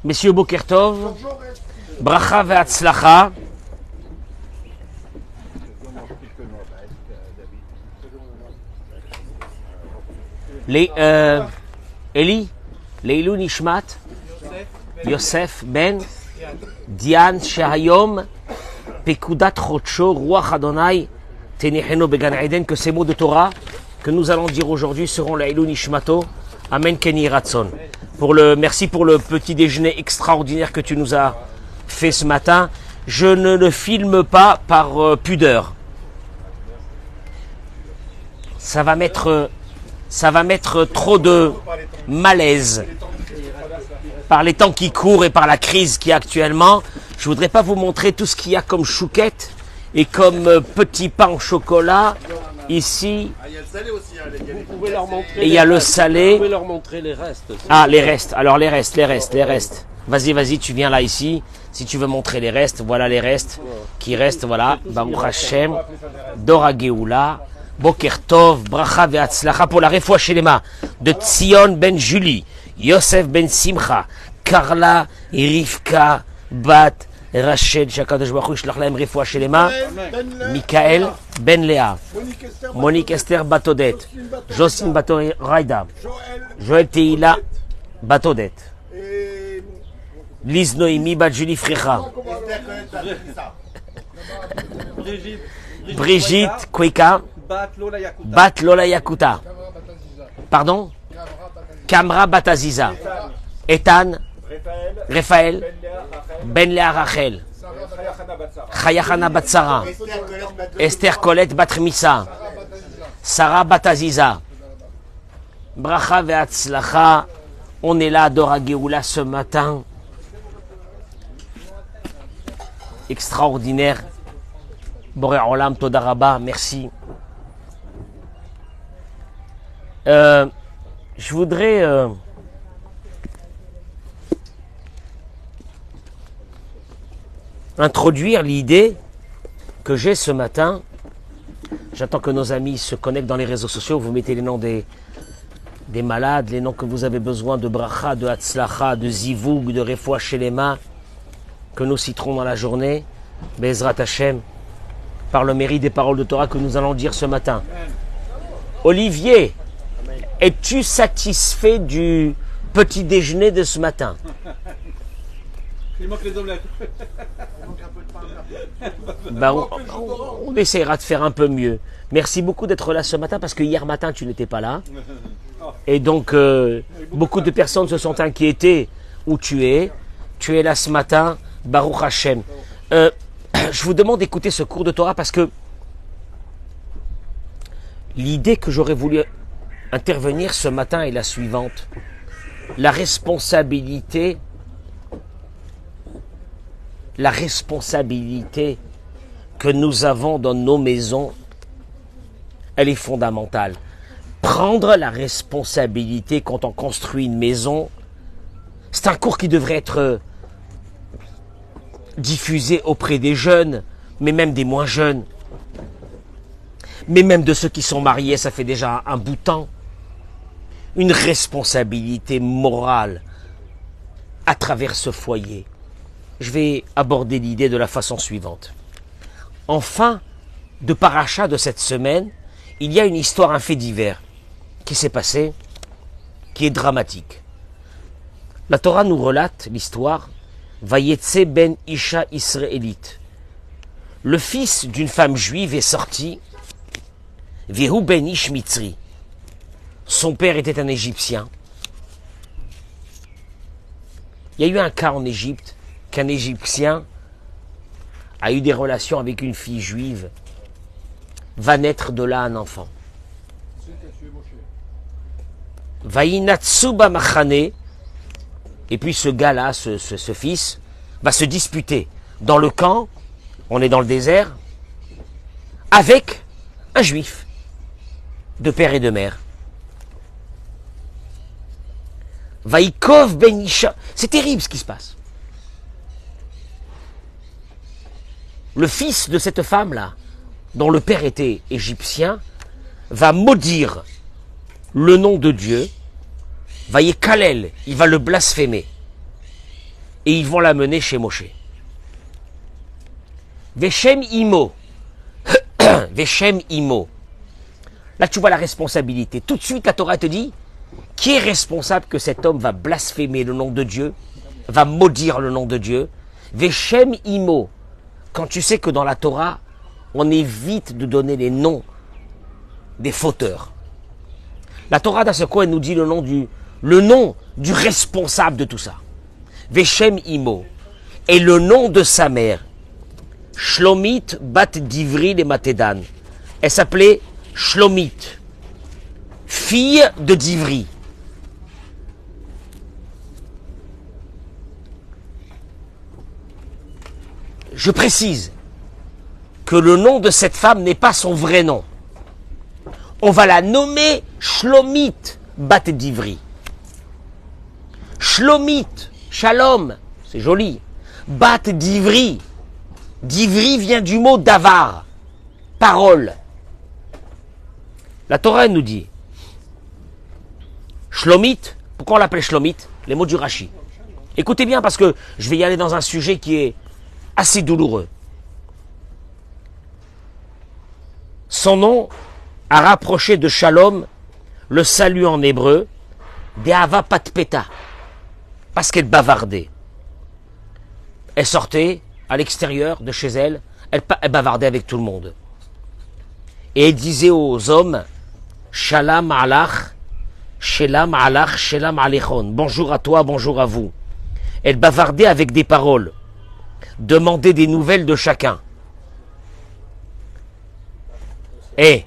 Messieurs Boker Tov, Bracha ve'atzlacha. Eli, Leilou Nishmat, Yosef Ben, Diane Shahayom, Pekudat Chocho, Ruach Adonai, Tenecheno Began Eden, que ces mots de Torah que nous allons dire aujourd'hui seront Leilou Nishmato, Amen Keni Ratson. Merci pour le petit déjeuner extraordinaire que tu nous as fait ce matin. Je ne le filme pas par pudeur. Ça va mettre trop de malaise par les temps qui courent et par la crise qui est actuellement. Je voudrais pas vous montrer tout ce qu'il y a comme chouquette et comme petit pain au chocolat ici. Il y a le salé aussi. Vous pouvez leur montrer. Et il y a le salé. Vous pouvez leur montrer les restes. Ah, les restes. Alors les restes. Vas-y, tu viens là ici. Si tu veux montrer les restes, voilà les restes qui restent. Voilà. Baruch Hashem, Dora Geoula. Boker Tov, Bracha ve'atzlacha pour la refoua shelema de Tzion ben Julie, Yosef ben Simcha, Carla et Rivka bat Rachel, Shakadosh Baruch Hu yishlach lahem refoua shelema, Michael ben Léa, Monique Esther Batodet, Jocelyne Batoraida, Joël Teila Batodet, Lise Noémie bat Julie Frecha, Brigitte Kweka, Bat Lola Yakuta. Pardon? Kamra Bataziza. Ethan. Raphaël. Ben Léa Rachel. Chayachana Batsara. Esther Colette Batrimissa. Sarah Bataziza. Bracha ve'atzlacha. On est là à Dora Geoula ce matin. Extraordinaire. Boré Olam Toda Rabba, merci. Je voudrais introduire l'idée que j'ai ce matin. J'attends que nos amis se connectent dans les réseaux sociaux. Vous mettez les noms des malades, les noms que vous avez besoin de bracha, de hatzlacha, de zivoug, de refoua shelema, que nous citerons dans la journée. Bezrat Hashem, par le mérite des paroles de Torah que nous allons dire ce matin. Olivier, es-tu satisfait du petit déjeuner de ce matin? Il manque les omelettes. On essaiera de faire un peu mieux. Merci beaucoup d'être là ce matin parce que hier matin tu n'étais pas là. Et donc beaucoup de personnes se sont inquiétées où tu es. Tu es là ce matin, Baruch Hashem. Je vous demande d'écouter ce cours de Torah parce que l'idée que j'aurais voulu intervenir ce matin est la suivante. La responsabilité que nous avons dans nos maisons, elle est fondamentale. Prendre la responsabilité quand on construit une maison, c'est un cours qui devrait être diffusé auprès des jeunes, mais même des moins jeunes, mais même de ceux qui sont mariés, ça fait déjà un bout de temps. Une responsabilité morale à travers ce foyer. Je vais aborder l'idée de la façon suivante. En fin de paracha de cette semaine, il y a une histoire, un fait divers qui s'est passé, qui est dramatique. La Torah nous relate l'histoire Vayetse ben Isha Israélite. Le fils d'une femme juive est sorti, Vehu ben Ish Mitzri. Son père était un Égyptien. Il y a eu un cas en Égypte qu'un Égyptien a eu des relations avec une fille juive. Va naître de là un enfant. Vaïnatsuba Machane. Et puis ce gars-là, ce fils, va se disputer dans le camp, on est dans le désert, avec un juif, de père et de mère. Vaïkov ben Isha. C'est terrible ce qui se passe. Le fils de cette femme-là, dont le père était égyptien, va maudire le nom de Dieu, va y kalel, il va le blasphémer. Et ils vont l'amener chez Moshe. Veshem imo. Veshem imo. Là, tu vois la responsabilité. Tout de suite, la Torah te dit, qui est responsable que cet homme va blasphémer le nom de Dieu, va maudire le nom de Dieu? Veshem imo. Quand tu sais que dans la Torah, on évite de donner les noms des fauteurs. La Torah, dans ce coin, elle nous dit le nom du responsable de tout ça. Veshem imo. Et le nom de sa mère, Shlomit bat Divri de Matédan. Elle s'appelait Shlomit, fille de Divri. Je précise que le nom de cette femme n'est pas son vrai nom. On va la nommer Shlomit bat Divri. Shlomit, Shalom, c'est joli. Bat Divri. Divri vient du mot davar, parole. La Torah nous dit, Shlomit, pourquoi on l'appelle Shlomit? Les mots du Rashi. Écoutez bien parce que je vais y aller dans un sujet qui est assez douloureux. Son nom a rapproché de Shalom le salut en hébreu, De'ava patpeta, parce qu'elle bavardait. Elle sortait à l'extérieur de chez elle, elle bavardait avec tout le monde. Et elle disait aux hommes, Shalom alach, Shalom alach, Shalom alechon. Bonjour à toi, bonjour à vous. Elle bavardait avec des paroles, demandait des nouvelles de chacun. Et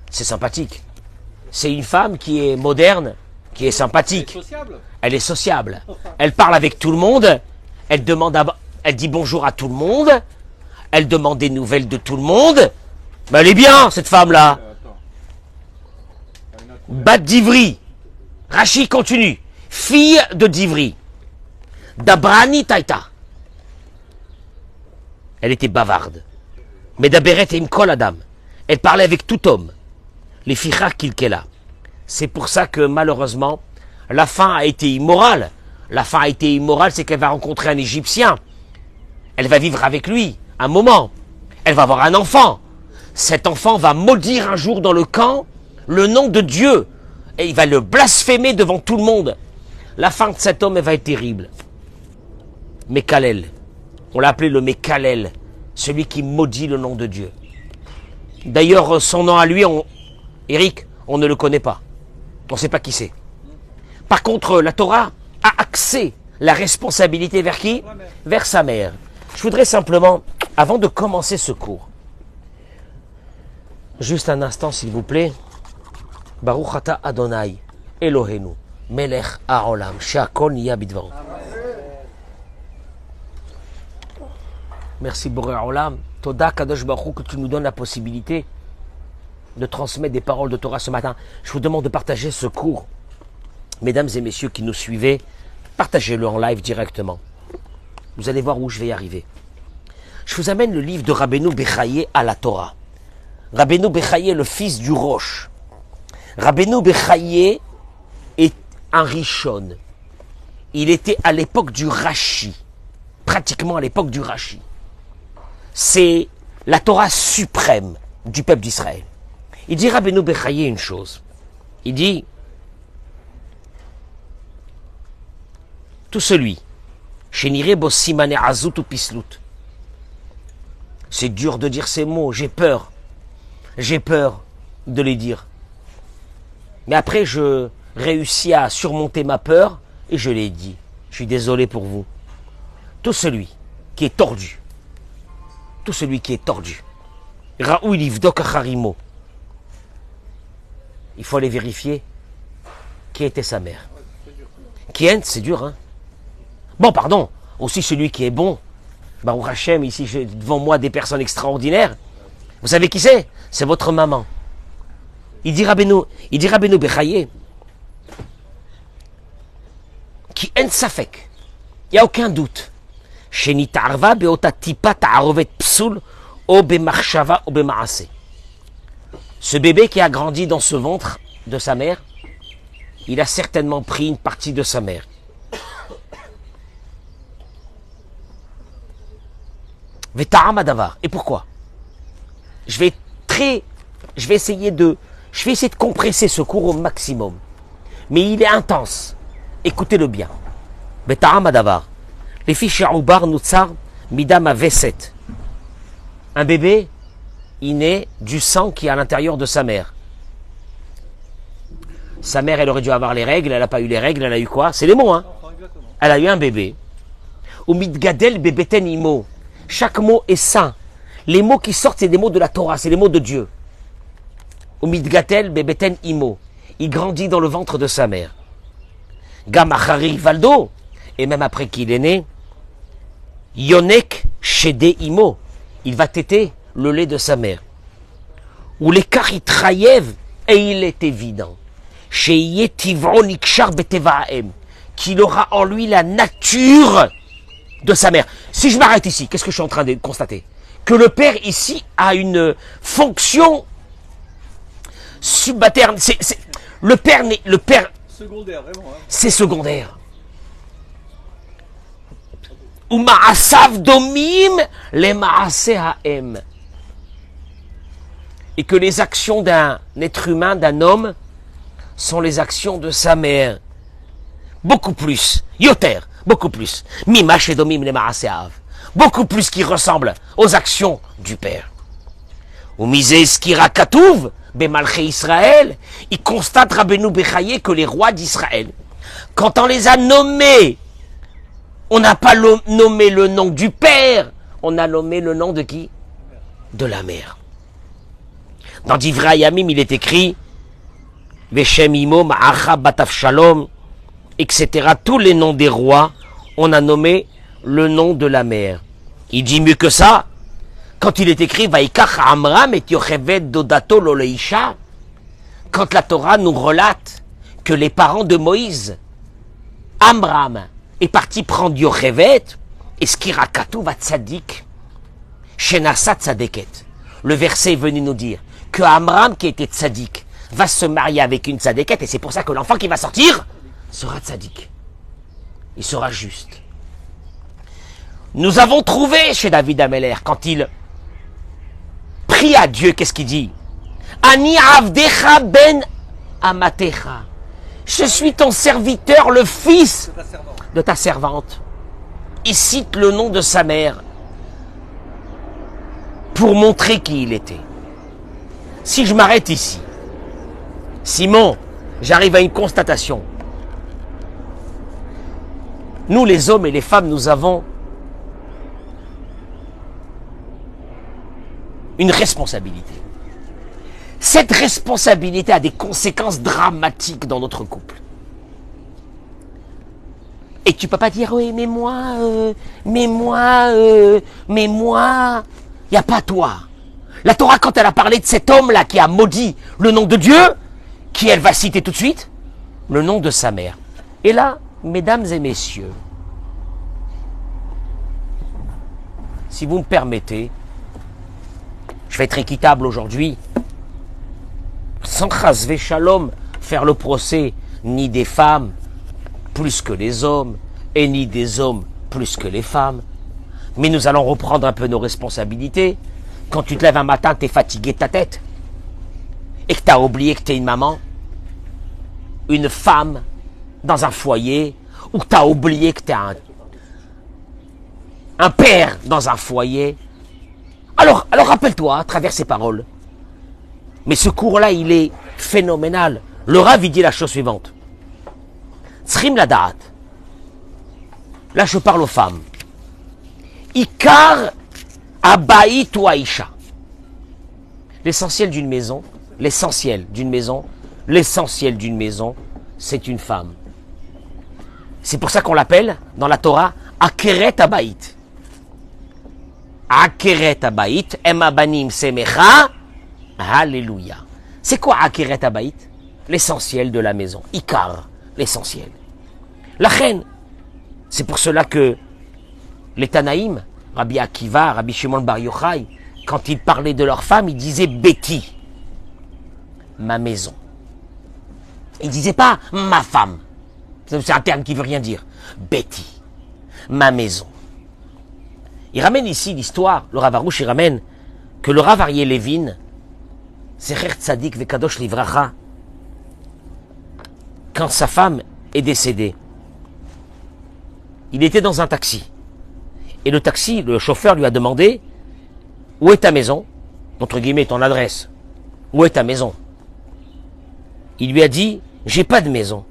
c'est sympathique. C'est une femme qui est moderne, qui est sympathique. Elle est sociable. Elle parle avec tout le monde. Elle dit bonjour à tout le monde. Elle demande des nouvelles de tout le monde. Mais elle est bien, cette femme-là. Bat d'Ivry. Rachi continue. Fille de Divri. Dabrani Taïta. Elle était bavarde. Mais Daberet et Imkol Adam. Elle parlait avec tout homme. Les fichar kilkela. C'est pour ça que malheureusement, la fin a été immorale. La fin a été immorale, c'est qu'elle va rencontrer un Égyptien. Elle va vivre avec lui un moment. Elle va avoir un enfant. Cet enfant va maudire un jour dans le camp le nom de Dieu. Et il va le blasphémer devant tout le monde. La fin de cet homme, elle va être terrible. Mekalel. On l'a appelé le Mekalel. Celui qui maudit le nom de Dieu. D'ailleurs, son nom à lui, Eric, on ne le connaît pas. On ne sait pas qui c'est. Par contre, la Torah a axé la responsabilité vers qui? Vers sa mère. Je voudrais simplement, avant de commencer ce cours, juste un instant s'il vous plaît. Baruch ata Adonai, Elohenu, Melech Haolam, She'akol Niya Bidvaro. Merci Boré Haolam. Toda Kadosh Baruch Hu, que tu nous donnes la possibilité de transmettre des paroles de Torah ce matin. Je vous demande de partager ce cours. Mesdames et messieurs qui nous suivez, partagez-le en live directement. Vous allez voir où je vais y arriver. Je vous amène le livre de Rabbeinu Bechaye à la Torah. Rabbeinu Bechaye, le fils du Rosh. Rabbeinu Bechaye est un Rishon. Il était à l'époque du Rashi. Pratiquement à l'époque du Rashi. C'est la Torah suprême du peuple d'Israël. Il dit Rabbeinu Bechaye une chose. Il dit tout celui, Shenire bo simane azut ou pislut. C'est dur de dire ces mots, j'ai peur de les dire. Mais après, je réussis à surmonter ma peur et je l'ai dit. Je suis désolé pour vous. Tout celui qui est tordu, Raoul Livdok Harimo, il faut aller vérifier qui était sa mère. Kien, c'est dur, hein? Bon, pardon, aussi celui qui est bon. Baruch Hashem, ici, j'ai devant moi des personnes extraordinaires. Vous savez qui c'est? C'est votre maman. Il dit Rabbeinu Bechaye, qui en safek, il n'y a aucun doute. Sheni ta'arva beota tipa ta'arovet psoul o bemachshava o bemaase. Ce bébé qui a grandi dans ce ventre de sa mère, il a certainement pris une partie de sa mère. Veta'am adavar. Et pourquoi? Je vais essayer de compresser ce cours au maximum. Mais il est intense. Écoutez-le bien. Veta'am adavar. Les fiches Ubar Nutsar Midam Veset. Un bébé, il naît du sang qui est à l'intérieur de sa mère. Sa mère, elle aurait dû avoir les règles, elle n'a pas eu les règles, elle a eu quoi? C'est les mots, hein? Elle a eu un bébé. Ou mitgadel bebeten imo. Chaque mot est saint. Les mots qui sortent, c'est des mots de la Torah, c'est les mots de Dieu. Ou mitgadel bebeten imo. Il grandit dans le ventre de sa mère. Gam achari valdo. Et même après qu'il est né, yonek shede imo. Il va téter le lait de sa mère. Ou les karitrayev. Et il est évident. Qu'il aura en lui la nature de sa mère. Si je m'arrête ici, qu'est-ce que je suis en train de constater? Que le père ici a une fonction subalterne. Le père Secondaire, vraiment. Hein. C'est secondaire. Ou ma'asav domim les ma'ase ha'em. Et que les actions d'un être humain, d'un homme, sont les actions de sa mère. Beaucoup plus. Yoter, beaucoup plus. Mimash et domim les ma'aseav. Beaucoup plus qui ressemblent aux actions du père. Ou misé skira katouv, bemalché Israël, il constate Rabbeinu Bechaye que les rois d'Israël, quand on les a nommés, on n'a pas nommé le nom du père, on a nommé le nom de qui? De la mère. Dans Divrei Yamim, il est écrit Veshem Imo, Ma'acha, Bataf Shalom, etc. Tous les noms des rois, on a nommé le nom de la mère. Il dit mieux que ça. Quand il est écrit Vaikach Amram et Yochevet Dodato Loleisha, quand la Torah nous relate que les parents de Moïse, Amram, est parti prendre Yochevet, et Skirakatu va tzadik, Shenasa tzadeket. Le verset est venu nous dire que Amram, qui était tzadik, va se marier avec une tzadeket, et c'est pour ça que l'enfant qui va sortir sera tzadik. Il sera juste. Nous avons trouvé chez David Ameller, quand il prie à Dieu, qu'est-ce qu'il dit? Ani avdecha ben amatecha. Je suis ton serviteur, le fils de ta servante. Il cite le nom de sa mère pour montrer qui il était. Si je m'arrête ici, Simon, j'arrive à une constatation. Nous, les hommes et les femmes, nous avons une responsabilité. Cette responsabilité a des conséquences dramatiques dans notre couple. Et tu peux pas dire, oui, mais moi, il n'y a pas toi. La Torah, quand elle a parlé de cet homme-là qui a maudit le nom de Dieu, qui elle va citer tout de suite? Le nom de sa mère. Et là, mesdames et messieurs, si vous me permettez, je vais être équitable aujourd'hui, sans chasvé shalom, faire le procès ni des femmes plus que les hommes, et ni des hommes plus que les femmes. Mais nous allons reprendre un peu nos responsabilités. Quand tu te lèves un matin, tu es fatigué de ta tête, et que tu as oublié que tu es une maman, une femme, dans un foyer, ou que tu as oublié que tu es un père dans un foyer. Alors rappelle-toi à travers ces paroles. Mais ce cours-là, il est phénoménal. Le Rav, il dit la chose suivante. Tzrim la da'at. Là, je parle aux femmes. Ikar abayit ou aisha. L'essentiel d'une maison, c'est une femme. C'est pour ça qu'on l'appelle, dans la Torah, Akeret Abayit. Akeret Abayit, Ema Banim Semecha, Alléluia. C'est quoi Akeret Abayit? L'essentiel de la maison. Ikar, l'essentiel. La reine. C'est pour cela que les Tanaïm, Rabbi Akiva, Rabbi Shimon Bar Yochai, quand ils parlaient de leur femme, ils disaient Betty. ma maison. Il disait pas ma femme. C'est un terme qui veut rien dire. Betty, ma maison. Il ramène ici l'histoire, le Rav Arush, il ramène que le Rav Aryeh Levin, Zecher Tzadik Vekadosh Livracha, quand sa femme est décédée, il était dans un taxi. Et le taxi, le chauffeur lui a demandé, où est ta maison? Entre guillemets, ton adresse. Où est ta maison? Il lui a dit, j'ai pas de maison.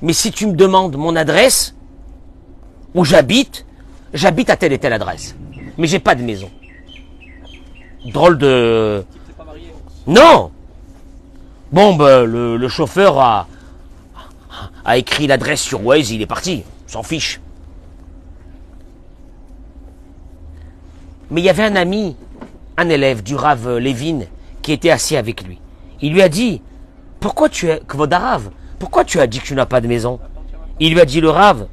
Mais si tu me demandes mon adresse, où j'habite à telle et telle adresse. Mais j'ai pas de maison. Drôle de... T'es pas marié? Non! Bon, ben, le chauffeur a écrit l'adresse sur Waze, il est parti. S'en fiche. Mais il y avait un ami, un élève du Rav Levin, qui était assis avec lui. Il lui a dit, pourquoi tu as dit que tu n'as pas de maison? Il lui a dit, le Rav,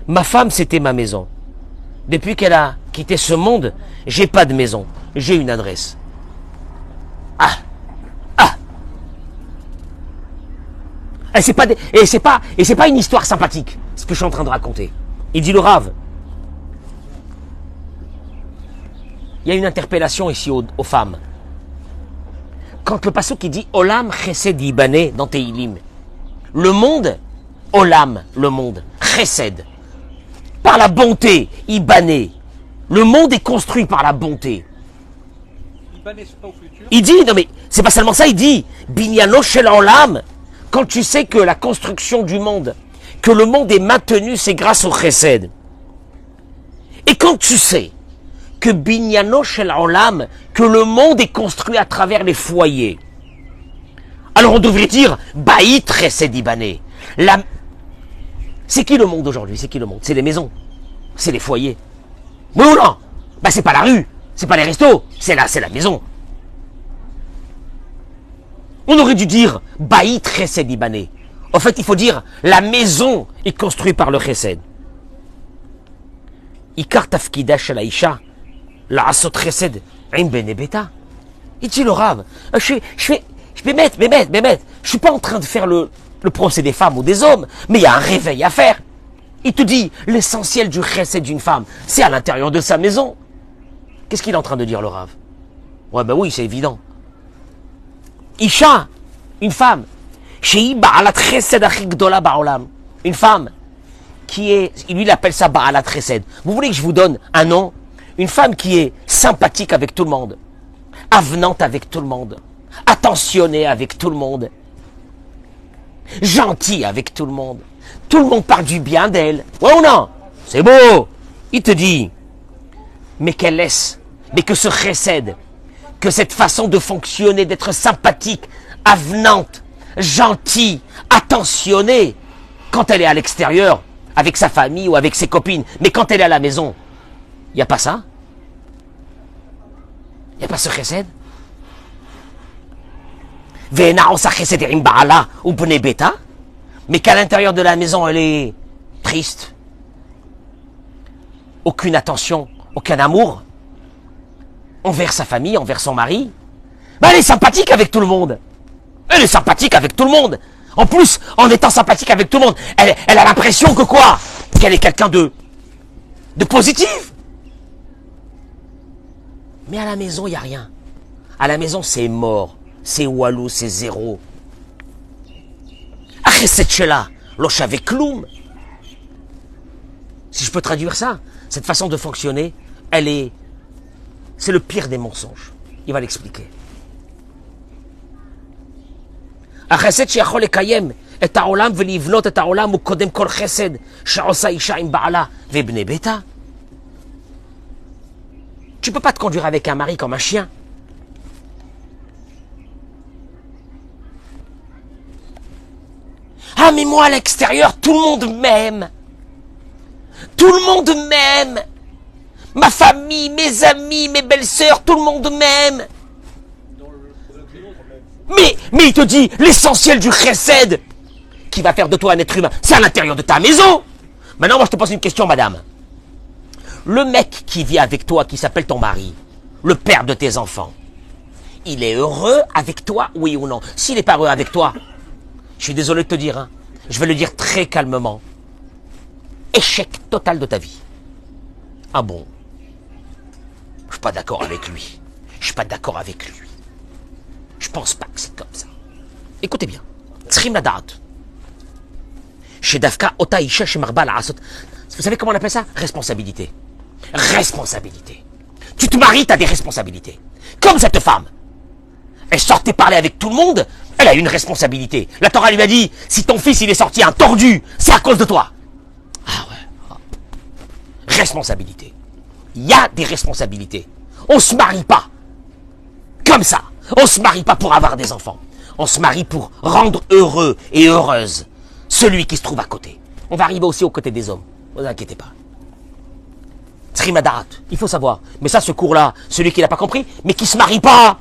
ma femme c'était ma maison. Depuis qu'elle a quitté ce monde, j'ai pas de maison, j'ai une adresse. Ah! Et c'est pas une histoire sympathique, ce que je suis en train de raconter. Il dit, le Rav, il y a une interpellation ici aux femmes. Quand le pasuk qui dit Olam Chesed Ibané dans Tehilim, le monde, Olam, le monde, Chesed, par la bonté, Ibané, le monde est construit par la bonté. Ibané, c'est pas au futur. Il dit, non mais c'est pas seulement ça, il dit Binyano Shel Olam, quand tu sais que la construction du monde, que le monde est maintenu, c'est grâce au Chesed. Et quand tu sais que Binyano Shel Olam, que le monde est construit à travers les foyers. Alors on devrait dire Baït Chesed Ibané. C'est qui le monde aujourd'hui? C'est qui le monde? C'est les maisons, c'est les foyers. Oui ou non? Bah c'est pas la rue, c'est pas les restos, c'est la maison. On aurait dû dire Baït Chesed Ibané. En fait, il faut dire la maison est construite par le Chesed. Ikar Tafkida Shel Aisha. La asot chesed, un benebeta. Il dit le Rav, je vais mettre. Je suis pas en train de faire le procès des femmes ou des hommes, mais il y a un réveil à faire. Il te dit, l'essentiel du chesed d'une femme, c'est à l'intérieur de sa maison. Qu'est-ce qu'il est en train de dire le Rav? Ouais, ben oui, c'est évident. Isha, une femme, une femme qui est, lui il appelle ça Ba'alat Chesed. Vous voulez que je vous donne un nom? Une femme qui est sympathique avec tout le monde, avenante avec tout le monde, attentionnée avec tout le monde, gentille avec tout le monde parle du bien d'elle. Ouais ou non? C'est beau. Il te dit, mais qu'elle laisse, mais que ce chesed, que cette façon de fonctionner, d'être sympathique, avenante, gentille, attentionnée, quand elle est à l'extérieur, avec sa famille ou avec ses copines, mais quand elle est à la maison, il n'y a pas ça? Il n'y a pas ce chesed? Mais qu'à l'intérieur de la maison, elle est triste. Aucune attention, aucun amour envers sa famille, envers son mari. Ben, elle est sympathique avec tout le monde. Elle est sympathique avec tout le monde. En plus, en étant sympathique avec tout le monde, elle a l'impression que quoi? Qu'elle est quelqu'un de positif. Mais à la maison, il n'y a rien. À la maison, c'est mort. C'est walou, c'est zéro. Si je peux traduire ça, cette façon de fonctionner, c'est le pire des mensonges. Il va l'expliquer. Tu peux pas te conduire avec un mari comme un chien. Ah, mais moi à l'extérieur, tout le monde m'aime. Tout le monde m'aime. Ma famille, mes amis, mes belles-sœurs, tout le monde m'aime. Mais il te dit, l'essentiel du chesed qui va faire de toi un être humain, c'est à l'intérieur de ta maison. Maintenant, moi je te pose une question, madame. Le mec qui vit avec toi, qui s'appelle ton mari, le père de tes enfants, il est heureux avec toi, oui ou non? S'il n'est pas heureux avec toi, je suis désolé de te dire, hein, je vais le dire très calmement, échec total de ta vie. Ah bon? Je suis pas d'accord avec lui. Je suis pas d'accord avec lui. Je pense pas que c'est comme ça. Écoutez bien. Tsrim la da'at. Chez Dafka, Ota Isha, chez Marba, la Asot. Vous savez comment on appelle ça? Responsabilité. Responsabilité. Tu te maries, tu as des responsabilités. Comme cette femme. Elle sortait parler avec tout le monde, elle a une responsabilité. La Torah lui a dit, si ton fils il est sorti un tordu, c'est à cause de toi. Ah ouais. Responsabilité. Il y a des responsabilités. On se marie pas. Comme ça. On se marie pas pour avoir des enfants. On se marie pour rendre heureux et heureuse celui qui se trouve à côté. On va arriver aussi aux côtés des hommes. Ne vous inquiétez pas. Tsrimadarat, il faut savoir. Mais ça, ce cours-là, celui qui n'a pas compris, mais qui se marie pas.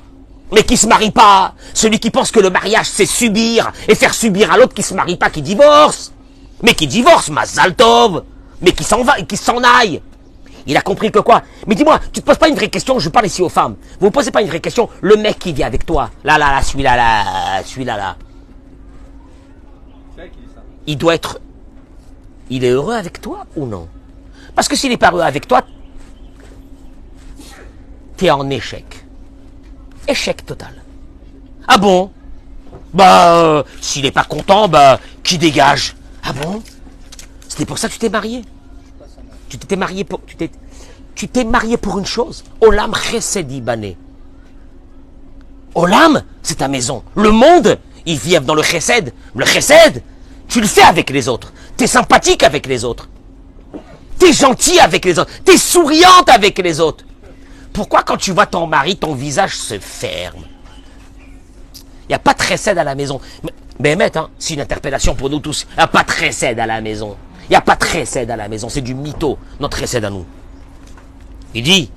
Mais qui se marie pas. Celui qui pense que le mariage, c'est subir et faire subir à l'autre qui se marie pas, qui divorce. Mais qui divorce, Mazal Tov. Mais qui s'en va et qui s'en aille. Il a compris que quoi? Mais dis-moi, tu te poses pas une vraie question, je parle ici aux femmes. Vous ne posez pas une vraie question, le mec qui vit avec toi, là, celui-là. C'est elle qui dit ça. Il doit être... Il est heureux avec toi ou non? Parce que s'il n'est pas heureux avec toi, tu es en échec. Échec total. Ah bon? S'il n'est pas content, qui dégage? Ah bon? C'était pour ça que tu t'es marié? Tu t'es marié pour une chose. Olam chesed ibané. Olam, c'est ta maison. Le monde, ils vivent dans le chesed. Le chesed, tu le fais avec les autres. Tu es sympathique avec les autres. Tu es gentil avec les autres. Tu es souriante avec les autres. Pourquoi quand tu vois ton mari, ton visage se ferme? Il n'y a pas de chesed à la maison. Mais c'est une interpellation pour nous tous. Il n'y a pas de chesed à la maison. Il n'y a pas de chesed à la maison, c'est du mytho, notre chesed à nous. Il dit,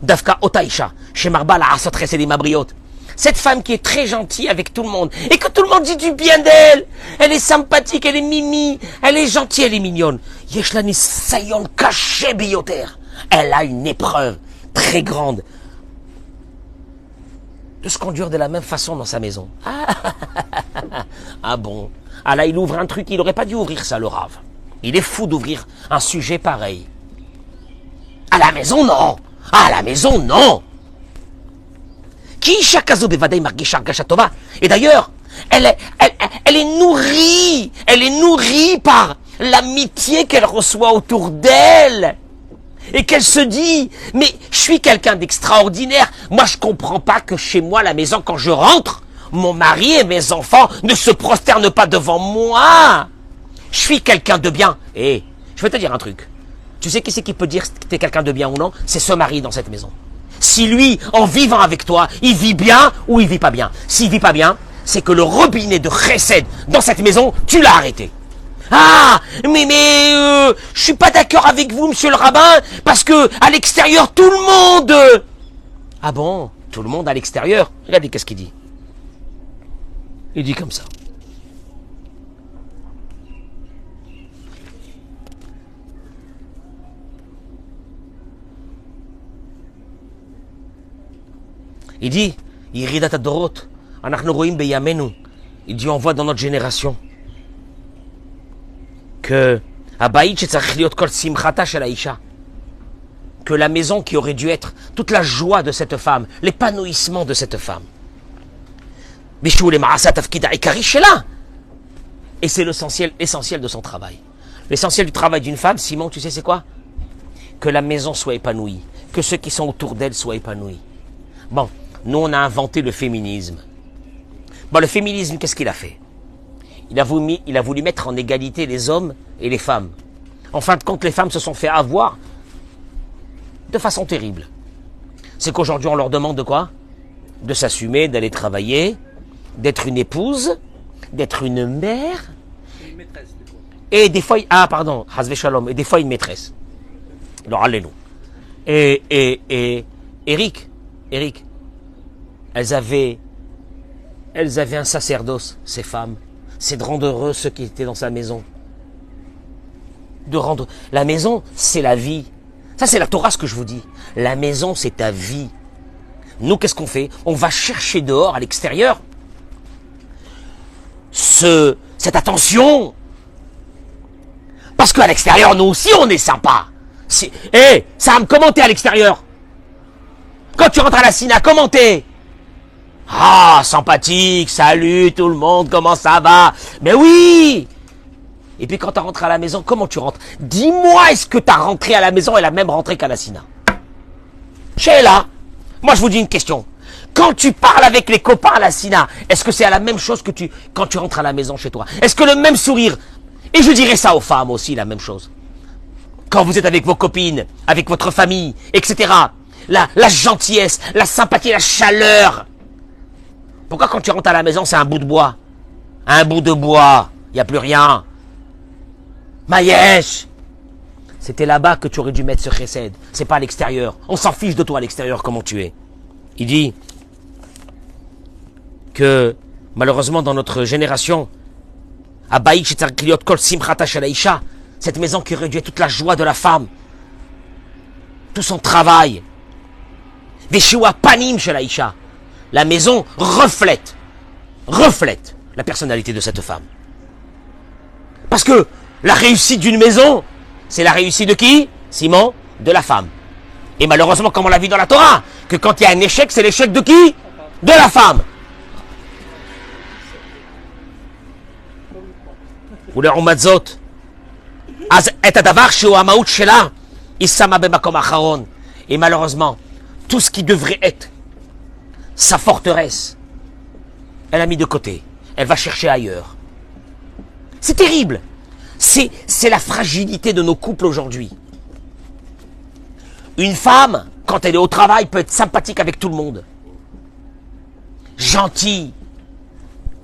Dafka Otaïcha, chez Marba la Asot chesed mabriot. Cette femme qui est très gentille avec tout le monde, et que tout le monde dit du bien d'elle, elle est sympathique, elle est mimi, elle est gentille, elle est mignonne. Yeshlani sayon caché bioter. Elle a une épreuve très grande de se conduire de la même façon dans sa maison. Ah bon. Ah là, il ouvre un truc, il n'aurait pas dû ouvrir ça, le rave. Il est fou d'ouvrir un sujet pareil. À la maison, non. À la maison, non. Et d'ailleurs, elle est nourrie. Elle est nourrie par l'amitié qu'elle reçoit autour d'elle. Et qu'elle se dit, mais je suis quelqu'un d'extraordinaire. Moi, je comprends pas que chez moi, à la maison, quand je rentre, mon mari et mes enfants ne se prosternent pas devant moi. Je suis quelqu'un de bien. Et je vais te dire un truc. Tu sais qui c'est qui peut dire que tu es quelqu'un de bien ou non? C'est ce mari dans cette maison. Si lui, en vivant avec toi, il vit bien ou il vit pas bien. S'il vit pas bien, c'est que le robinet de chesed dans cette maison, tu l'as arrêté. Ah, mais je suis pas d'accord avec vous, monsieur le rabbin, parce que à l'extérieur, tout le monde... Ah bon? Tout le monde à l'extérieur? Regardez qu'est-ce qu'il dit. Il dit comme ça. Il dit, Yiridat Adorot, Anachnu roim beyamenu. Il dit, on voit dans notre génération que que la maison qui aurait dû être toute la joie de cette femme, l'épanouissement de cette femme. Et c'est l'essentiel de son travail. L'essentiel du travail d'une femme, Simon, tu sais c'est quoi? Que la maison soit épanouie, que ceux qui sont autour d'elle soient épanouis. Bon, nous on a inventé le féminisme. Bon, le féminisme, qu'est-ce qu'il a fait? Il a voulu mettre en égalité les hommes et les femmes. En fin de compte, les femmes se sont fait avoir de façon terrible. C'est qu'aujourd'hui, on leur demande de quoi? De s'assumer, d'aller travailler, d'être une épouse, d'être une mère. Une maîtresse, des fois. Et des fois, Hazve Shalom, et des fois une maîtresse. Alors, allez-nous. Et Eric, elles avaient un sacerdoce, ces femmes. C'est de rendre heureux ceux qui étaient dans sa maison. La maison, c'est la vie. Ça, c'est la Torah, ce que je vous dis. La maison, c'est ta vie. Nous, qu'est-ce qu'on fait? On va chercher dehors, à l'extérieur, cette attention. Parce qu'à l'extérieur, nous aussi, on est sympa. Sam, comment t'es à l'extérieur? Quand tu rentres à la Sina, comment t'es? Ah, sympathique, salut tout le monde, comment ça va? Mais oui! Et puis quand tu rentres à la maison, comment tu rentres? Dis-moi, est-ce que tu as rentré à la maison et la même rentrée qu'à la Sina? Sheila, moi je vous dis une question. Quand tu parles avec les copains à la Sina, est-ce que c'est à la même chose que quand tu rentres à la maison chez toi? Est-ce que le même sourire? Et je dirais ça aux femmes aussi, la même chose. Quand vous êtes avec vos copines, avec votre famille, etc. La gentillesse, la sympathie, la chaleur. Pourquoi quand tu rentres à la maison, c'est un bout de bois? Un bout de bois, il n'y a plus rien. Maïesh, c'était là-bas que tu aurais dû mettre ce chesed. C'est pas à l'extérieur. On s'en fiche de toi à l'extérieur, comment tu es. Il dit que, malheureusement, dans notre génération, cette maison qui aurait dû être toute la joie de la femme, tout son travail, panim chez l'Aïcha, la maison reflète la personnalité de cette femme. Parce que la réussite d'une maison, c'est la réussite de qui? Simon? De la femme. Et malheureusement, comme on l'a vu dans la Torah, que quand il y a un échec, c'est l'échec de qui? De la femme. Et malheureusement, tout ce qui devrait être sa forteresse, elle a mis de côté. Elle va chercher ailleurs. C'est terrible. C'est la fragilité de nos couples aujourd'hui. Une femme, quand elle est au travail, peut être sympathique avec tout le monde. Gentille,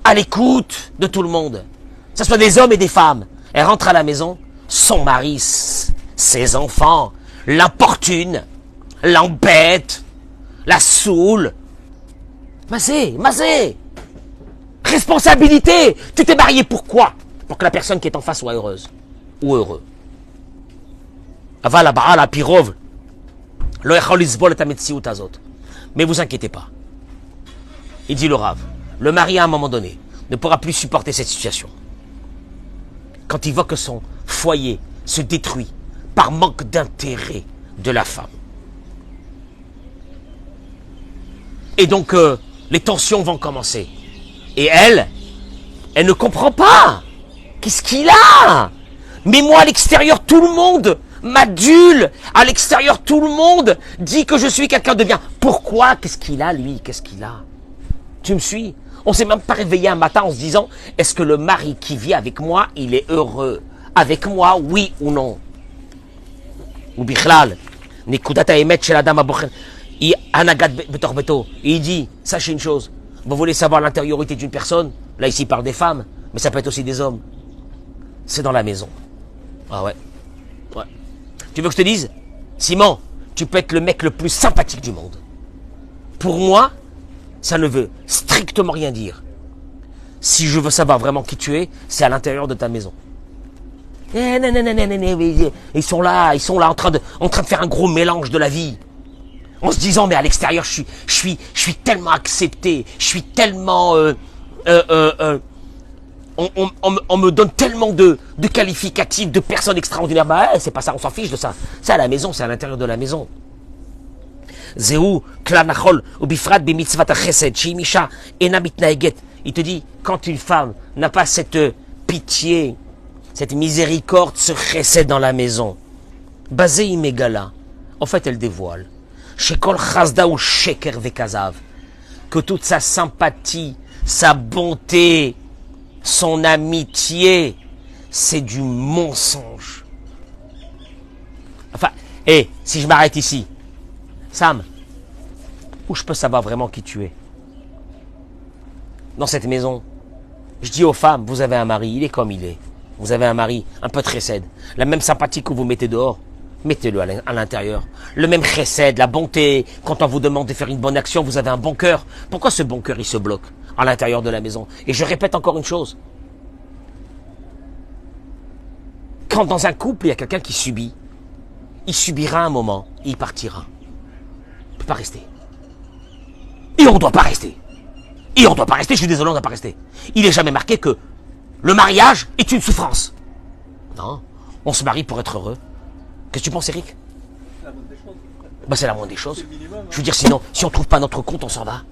à l'écoute de tout le monde. Que ce soit des hommes et des femmes. Elle rentre à la maison, son mari, ses enfants, l'importune, l'embête, la saoule. Mazé. Responsabilité. Tu t'es marié pourquoi? Pour que la personne qui est en face soit heureuse ou heureux. Mais vous inquiétez pas. Il dit le Rav, le mari à un moment donné ne pourra plus supporter cette situation. Quand il voit que son foyer se détruit par manque d'intérêt de la femme. Et donc les tensions vont commencer. Et elle ne comprend pas. Qu'est-ce qu'il a? Mais moi, à l'extérieur, tout le monde m'adule. À l'extérieur, tout le monde dit que je suis quelqu'un de bien. Pourquoi? Qu'est-ce qu'il a, lui? Qu'est-ce qu'il a? Tu me suis? On ne s'est même pas réveillé un matin en se disant, est-ce que le mari qui vit avec moi, il est heureux? Avec moi, oui ou non? Ou bichlal, nikudata emet chez la dame abochen, anagat betorbeto. Et il dit, sachez une chose, vous voulez savoir l'intériorité d'une personne? Là, ici, il parle des femmes, mais ça peut être aussi des hommes. C'est dans la maison. Ah ouais. Tu veux que je te dise? Simon, tu peux être le mec le plus sympathique du monde. Pour moi, ça ne veut strictement rien dire. Si je veux savoir vraiment qui tu es, c'est à l'intérieur de ta maison. Ils sont là en train de faire un gros mélange de la vie. En se disant, mais à l'extérieur, je suis tellement accepté, je suis tellement... on me donne tellement de qualificatifs, de personnes extraordinaires. Bah, c'est pas ça, on s'en fiche de ça. C'est à la maison, c'est à l'intérieur de la maison. Il te dit, quand une femme n'a pas cette pitié, cette miséricorde, ce chesed dans la maison, basé imégala, en fait elle dévoile. Que toute sa sympathie, sa bonté, son amitié, c'est du mensonge. Enfin, si je m'arrête ici, Sam, où je peux savoir vraiment qui tu es? Dans cette maison, je dis aux femmes, vous avez un mari, il est comme il est. Vous avez un mari, un peu de chesed. La même sympathie que vous mettez dehors, mettez-le à l'intérieur. Le même chesed, la bonté. Quand on vous demande de faire une bonne action, vous avez un bon cœur. Pourquoi ce bon cœur, il se bloque à l'intérieur de la maison? Et je répète encore une chose. Quand dans un couple, il y a quelqu'un qui subit, il subira un moment, et il partira. Il ne peut pas rester. Et on ne doit pas rester. Et on ne doit pas rester, je suis désolé, on ne doit pas rester. Il n'est jamais marqué que le mariage est une souffrance. Non, on se marie pour être heureux. Qu'est-ce que tu penses, Eric? C'est la moindre des choses. Ben, c'est la moindre des choses. C'est le minimum, hein. Je veux dire, sinon, si on ne trouve pas notre compte, on s'en va.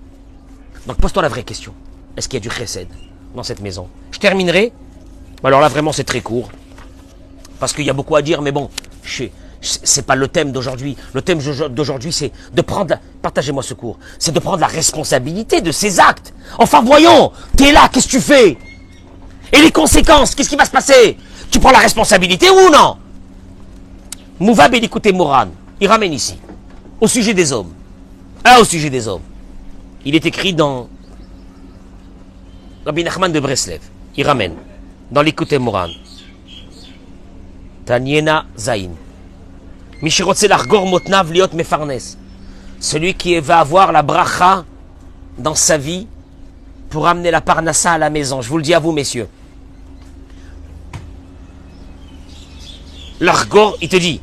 Donc pose-toi la vraie question. Est-ce qu'il y a du chesed dans cette maison? Je terminerai. Alors là, vraiment, c'est très court. Parce qu'il y a beaucoup à dire, mais bon, c'est pas le thème d'aujourd'hui. Le thème d'aujourd'hui, c'est de prendre... Partagez-moi ce cours. C'est de prendre la responsabilité de ses actes. Enfin, voyons, t'es là, qu'est-ce que tu fais? Et les conséquences, qu'est-ce qui va se passer? Tu prends la responsabilité ou non? Mouvab Elikouté Moran, il ramène ici, au sujet des hommes. Au sujet des hommes. Il est écrit dans Rabbi Nachman de Breslev. Il ramène dans l'Écouté Moran. Taniena Zain. Mishirotse l'argor motnav liot mefarnes. Celui qui va avoir la bracha dans sa vie pour amener la parnassa à la maison. Je vous le dis à vous, messieurs. L'argor, il te dit,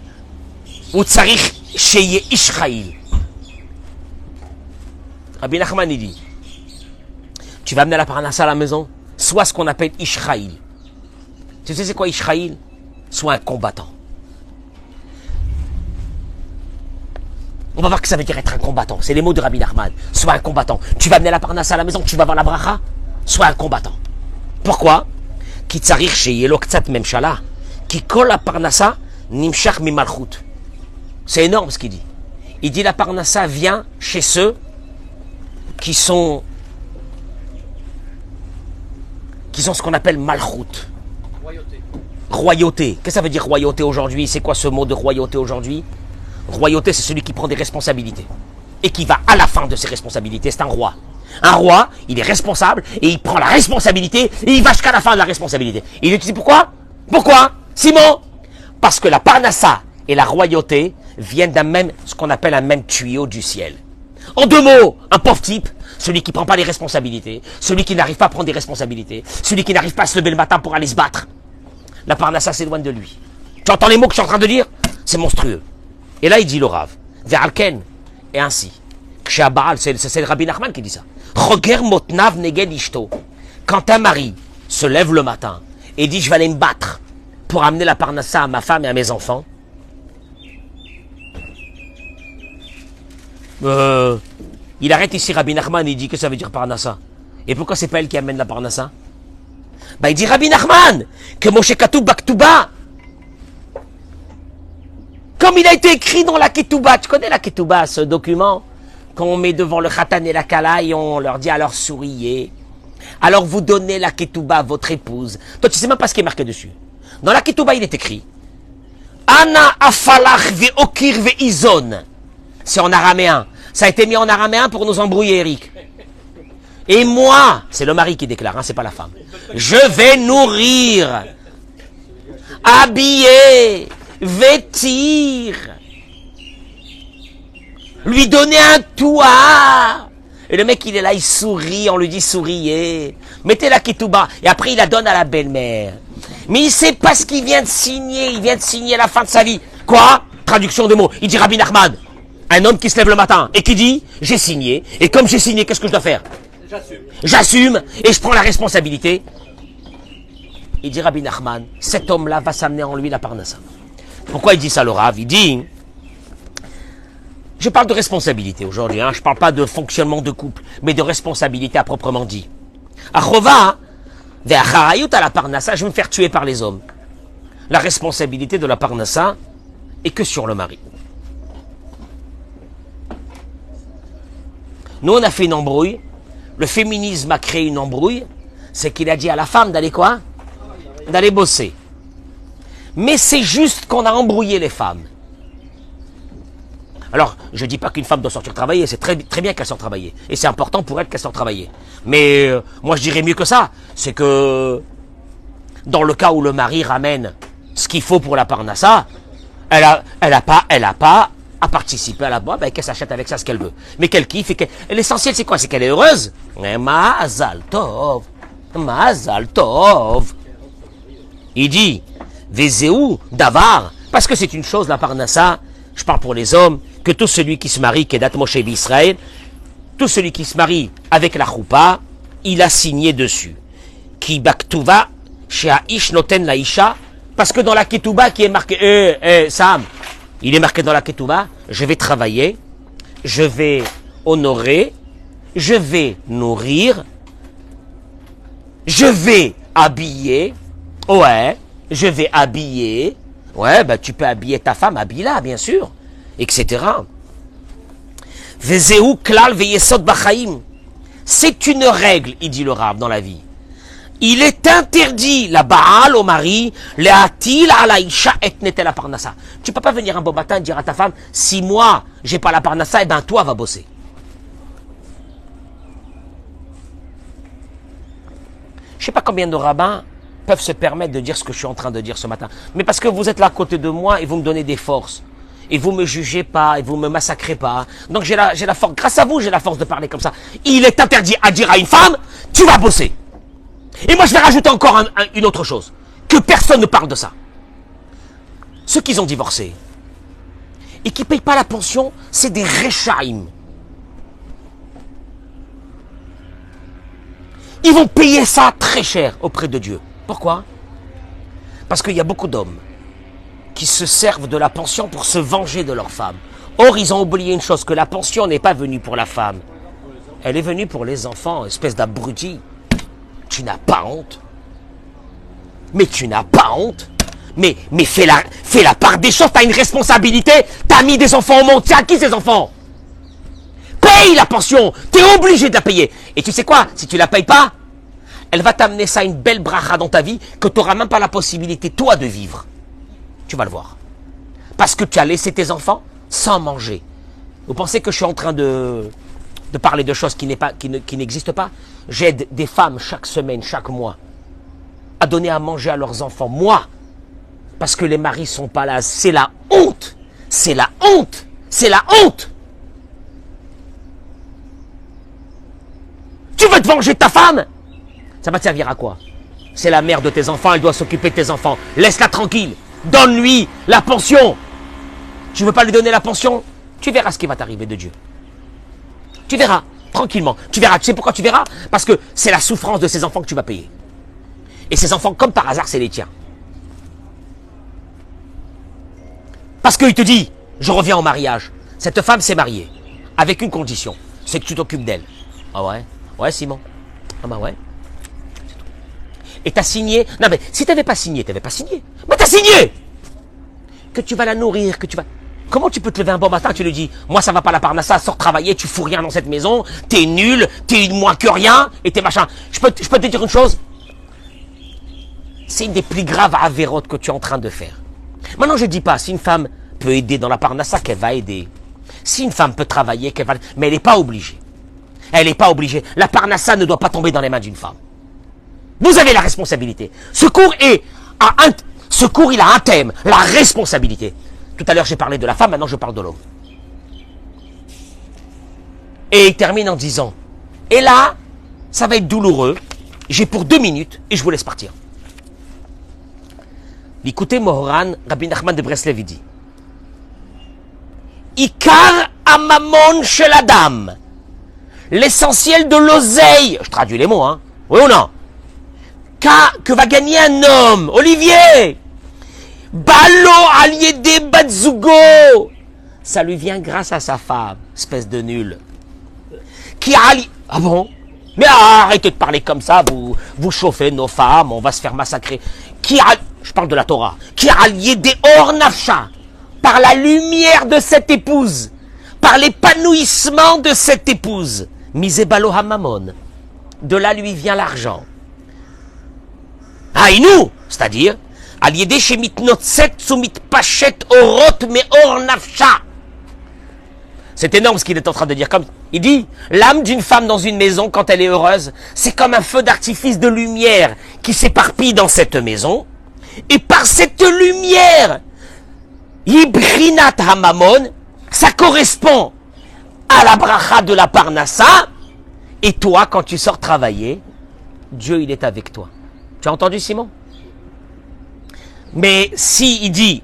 Utsarich sheye Ishraïl. Rabbi Nachman, il dit, tu vas amener la parnassa à la maison, soit ce qu'on appelle Ishraïl. Tu sais c'est quoi Ishraïl? Soit un combattant. On va voir que ça veut dire être un combattant. C'est les mots de Rabbi Nachman. Soit un combattant. Tu vas amener la parnassa à la maison, tu vas avoir la bracha, soit un combattant. Pourquoi? Ki tsarir sheye lo ktsat memshala. Qui colle la parnassa, nimshach mi malchut. C'est énorme ce qu'il dit. Il dit la parnassa vient chez ceux qui sont ce qu'on appelle malchut. Royauté. Royauté. Qu'est-ce que ça veut dire royauté aujourd'hui? C'est quoi ce mot de royauté aujourd'hui? Royauté, c'est celui qui prend des responsabilités et qui va à la fin de ses responsabilités. C'est un roi. Un roi, il est responsable et il prend la responsabilité et il va jusqu'à la fin de la responsabilité. Et il dit pourquoi? Pourquoi? Simon, parce que la parnassa et la royauté viennent d'un même, ce qu'on appelle un même tuyau du ciel. En deux mots, un pauvre type, celui qui ne prend pas les responsabilités, celui qui n'arrive pas à prendre des responsabilités, celui qui n'arrive pas à se lever le matin pour aller se battre. La parnassa s'éloigne de lui. Tu entends les mots que je suis en train de dire? C'est monstrueux. Et là, il dit le Rav, Ve'alken, et ainsi. Kshabal, c'est le Rabbi Nachman qui dit ça. Choger motnav neged ishto. Quand un mari se lève le matin et dit je vais aller me battre pour amener la parnassa à ma femme et à mes enfants, il arrête ici Rabbi Nachman et il dit que ça veut dire parnassa. Et pourquoi c'est pas elle qui amène la parnassa? Il dit Rabbi Nachman que Moshe Katoub Baktuba, comme il a été écrit dans la Ketouba. Tu connais la Ketouba, ce document qu'on met devant le Khatan et la Kala et on leur dit alors souriez. Alors vous donnez la Ketouba à votre épouse. Toi tu sais même pas ce qui est marqué dessus. Dans la Ketouba il est écrit Ana afalach ve'okir ve'izon. C'est en araméen. Ça a été mis en araméen pour nous embrouiller, Eric. Et moi, c'est le mari qui déclare, hein, c'est pas la femme. Je vais nourrir, habiller, vêtir, lui donner un toit. Et le mec, il est là, il sourit, on lui dit souriez. Mettez la ketouba. Et après, il la donne à la belle-mère. Mais il sait pas ce qu'il vient de signer. Il vient de signer à la fin de sa vie. Quoi? Traduction de mots. Il dit Rabbi Nachman. Un homme qui se lève le matin et qui dit j'ai signé. Et comme j'ai signé, qu'est-ce que je dois faire? J'assume. J'assume et je prends la responsabilité. Il dit Rabbi Nachman, cet homme-là va s'amener en lui la parnassa. Pourquoi il dit ça, le Rav? Il dit, je parle de responsabilité aujourd'hui, hein, je ne parle pas de fonctionnement de couple, mais de responsabilité à proprement dit. Achova, ve'acharayut à la parnassa, je vais me faire tuer par les hommes. La responsabilité de la parnassa est que sur le mari. Nous, on a fait une embrouille. Le féminisme a créé une embrouille. C'est qu'il a dit à la femme d'aller quoi? D'aller bosser. Mais c'est juste qu'on a embrouillé les femmes. Alors, je ne dis pas qu'une femme doit sortir travailler. C'est très, très bien qu'elle sorte travailler. Et c'est important pour elle qu'elle sorte travailler. Mais moi, je dirais mieux que ça. C'est que dans le cas où le mari ramène ce qu'il faut pour la parnassa, elle a pas à participer à la boîte, qu'elle s'achète avec ça ce qu'elle veut. Mais qu'elle kiffe. L'essentiel, c'est quoi? C'est qu'elle est heureuse. Ma'azal tov. Ma'azal tov. Il dit, Vezeu davar, parce que c'est une chose, la parnassa, je parle pour les hommes, que tout celui qui se marie, Kedat Moshe Israël, tout celui qui se marie avec la choupa, il a signé dessus. Ki baktuva chez Aish noten la isha, parce que dans la ketouba qui est marqué, Sam, il est marqué dans la ketouba, je vais travailler, je vais honorer, je vais nourrir, je vais habiller, ouais, je vais habiller, ouais, ben tu peux habiller ta femme, habille-la, bien sûr, etc. Vezeu klal veyesod bachaim. C'est une règle, il dit le Rav, dans la vie. Il est interdit, la Baal au mari, le hatil ala isha et netel la parnassa. Tu peux pas venir un beau matin et dire à ta femme, si moi, j'ai pas la parnassa, et ben toi, va bosser. Je sais pas combien de rabbins peuvent se permettre de dire ce que je suis en train de dire ce matin. Mais parce que vous êtes là à côté de moi et vous me donnez des forces. Et vous me jugez pas, et vous me massacrez pas. Donc j'ai la force, grâce à vous, j'ai la force de parler comme ça. Il est interdit à dire à une femme, tu vas bosser. Et moi je vais rajouter encore une autre chose. Que personne ne parle de ça. Ceux qui ont divorcé et qui ne payent pas la pension, c'est des réchaïm. Ils vont payer ça très cher auprès de Dieu. Pourquoi? Parce qu'il y a beaucoup d'hommes qui se servent de la pension pour se venger de leur femme. Or, ils ont oublié une chose, que la pension n'est pas venue pour la femme. Elle est venue pour les enfants, espèce d'abruti. Tu n'as pas honte. Mais tu n'as pas honte. Mais fais la part des choses, tu as une responsabilité. Tu as mis des enfants au monde, c'est à qui ces enfants? Paye la pension, tu es obligé de la payer. Et tu sais quoi, si tu ne la payes pas, elle va t'amener ça une belle bracha dans ta vie que tu n'auras même pas la possibilité, toi, de vivre. Tu vas le voir. Parce que tu as laissé tes enfants sans manger. Vous pensez que je suis en train de parler de choses qui n'existent pas? J'aide des femmes chaque semaine, chaque mois, à donner à manger à leurs enfants. Moi, parce que les maris sont pas là. C'est la honte. C'est la honte. C'est la honte. Tu veux te venger de ta femme? Ça va te servir à quoi? C'est la mère de tes enfants, elle doit s'occuper de tes enfants. Laisse-la tranquille. Donne-lui la pension. Tu veux pas lui donner la pension? Tu verras ce qui va t'arriver de Dieu. Tu verras, tranquillement. Tu verras, tu sais pourquoi tu verras? Parce que c'est la souffrance de ces enfants que tu vas payer. Et ces enfants, comme par hasard, c'est les tiens. Parce qu'il te dit, je reviens au mariage. Cette femme s'est mariée. Avec une condition. C'est que tu t'occupes d'elle. Ah ouais? Ouais, Simon. Ah bah ouais. Et t'as signé. Non mais, si t'avais pas signé, t'avais pas signé. Mais t'as signé! Que tu vas la nourrir, que tu vas... Comment tu peux te lever un bon matin, tu lui dis, moi ça va pas la parnassa, sors travailler, tu fous rien dans cette maison, t'es nul, t'es moins que rien, et t'es machin. Je peux te dire une chose? C'est une des plus graves avérotes que tu es en train de faire. Maintenant je dis pas, si une femme peut aider dans la parnassa, qu'elle va aider. Si une femme peut travailler, qu'elle va... Mais elle n'est pas obligée. Elle n'est pas obligée. La parnassa ne doit pas tomber dans les mains d'une femme. Vous avez la responsabilité. Ce cours il a un thème, la responsabilité. Tout à l'heure, j'ai parlé de la femme, maintenant je parle de l'homme. Et il termine en disant, et là, ça va être douloureux, j'ai pour 2 minutes, et je vous laisse partir. Écoutez, Mohoran, Rabbi Nachman de Breslev, il dit, Ikar amamon chez la dame, l'essentiel de l'oseille, je traduis les mots, hein, oui ou non? Que va gagner un homme, Olivier, Balo aliédé Batzugo, ça lui vient grâce à sa femme, espèce de nul. Qui ali... Ah bon? Mais arrêtez de parler comme ça, vous chauffez nos femmes, on va se faire massacrer. Je parle de la Torah. Qui aliédé or nafsha, par la lumière de cette épouse, par l'épanouissement de cette épouse. Misé Balo hamamon, de là lui vient l'argent. Aïnou, c'est-à-dire, aliédé chez mitnotset sumit pachet orot me or nafsha. C'est énorme ce qu'il est en train de dire. Comme il dit, l'âme d'une femme dans une maison, quand elle est heureuse, c'est comme un feu d'artifice de lumière qui s'éparpille dans cette maison. Et par cette lumière, Ibrinat Hamamon, ça correspond à la bracha de la Parnassa. Et toi, quand tu sors travailler, Dieu, il est avec toi. Tu as entendu, Simon? Mais si il dit,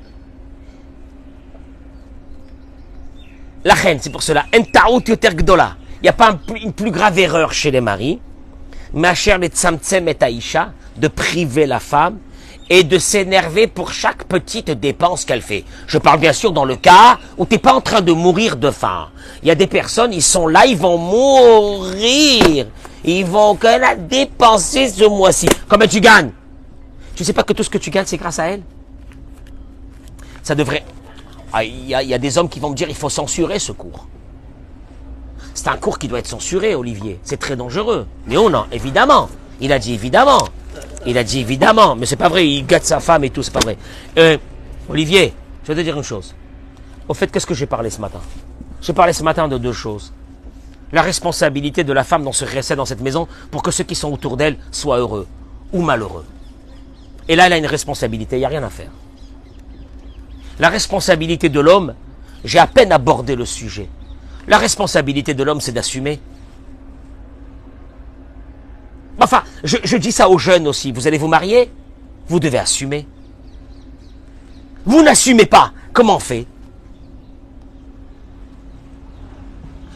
la reine, c'est pour cela, en ta'out yoter gdola, n'y a pas une plus grave erreur chez les maris, ma chère les tzamtzem et aïcha, de priver la femme et de s'énerver pour chaque petite dépense qu'elle fait. Je parle bien sûr dans le cas où tu n'es pas en train de mourir de faim. Il y a des personnes, ils sont là, ils vont mourir. Ils vont qu'elle a dépensé ce mois-ci. Combien tu gagnes? Tu sais pas que tout ce que tu gagnes, c'est grâce à elle? Ça devrait... Il y a des hommes qui vont me dire, il faut censurer ce cours. C'est un cours qui doit être censuré, Olivier. C'est très dangereux. Mais oh non, évidemment. Il a dit évidemment. Il a dit évidemment. Mais c'est pas vrai, il gâte sa femme et tout, c'est pas vrai. Olivier, je vais te dire une chose. Au fait, qu'est-ce que j'ai parlé ce matin? J'ai parlé ce matin de deux choses. La responsabilité de la femme dans ce recès dans cette maison pour que ceux qui sont autour d'elle soient heureux ou malheureux. Et là, elle a une responsabilité, il n'y a rien à faire. La responsabilité de l'homme, j'ai à peine abordé le sujet. La responsabilité de l'homme, c'est d'assumer. Enfin, je dis ça aux jeunes aussi. Vous allez vous marier, vous devez assumer. Vous n'assumez pas, comment on fait?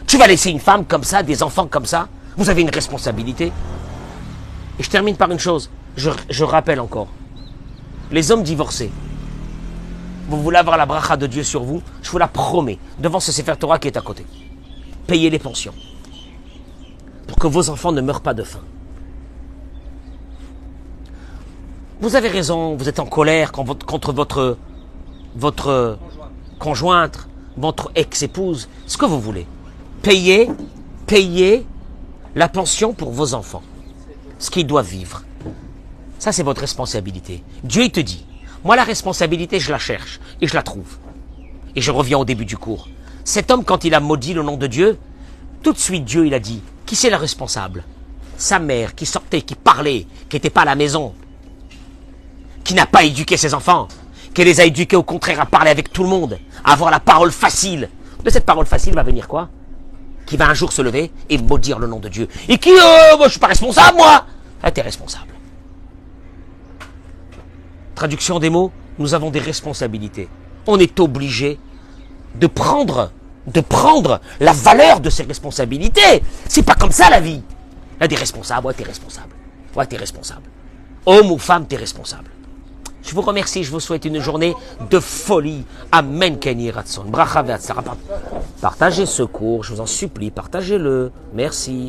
Tu vas laisser une femme comme ça, des enfants comme ça? Vous avez une responsabilité. Et je termine par une chose. Je rappelle encore. Les hommes divorcés. Vous voulez avoir la bracha de Dieu sur vous? Je vous la promets. Devant ce Sefer Torah qui est à côté. Payez les pensions. Pour que vos enfants ne meurent pas de faim. Vous avez raison. Vous êtes en colère contre votre conjointe, votre ex-épouse. Ce que vous voulez. Payez la pension pour vos enfants. Ce qu'ils doivent vivre. Ça, c'est votre responsabilité. Dieu, il te dit, moi, la responsabilité, je la cherche et je la trouve. Et je reviens au début du cours. Cet homme, quand il a maudit le nom de Dieu, tout de suite, Dieu, il a dit, qui c'est la responsable? Sa mère, qui sortait, qui parlait, qui n'était pas à la maison, qui n'a pas éduqué ses enfants, qui les a éduqués au contraire à parler avec tout le monde, à avoir la parole facile. De cette parole facile va venir quoi? Qui va un jour se lever et maudire le nom de Dieu. Et qui, moi, je suis pas responsable, moi. Ah, t'es responsable. Traduction des mots, nous avons des responsabilités. On est obligé de prendre la valeur de ces responsabilités. C'est pas comme ça la vie. Il y a des responsables, ouais, t'es responsable. Ouais, t'es responsable. Homme ou femme, t'es responsable. Je vous remercie, je vous souhaite une journée de folie. Amen, Kenny Ratson. Bracha ve'atzara. Partagez ce cours, je vous en supplie, partagez-le. Merci.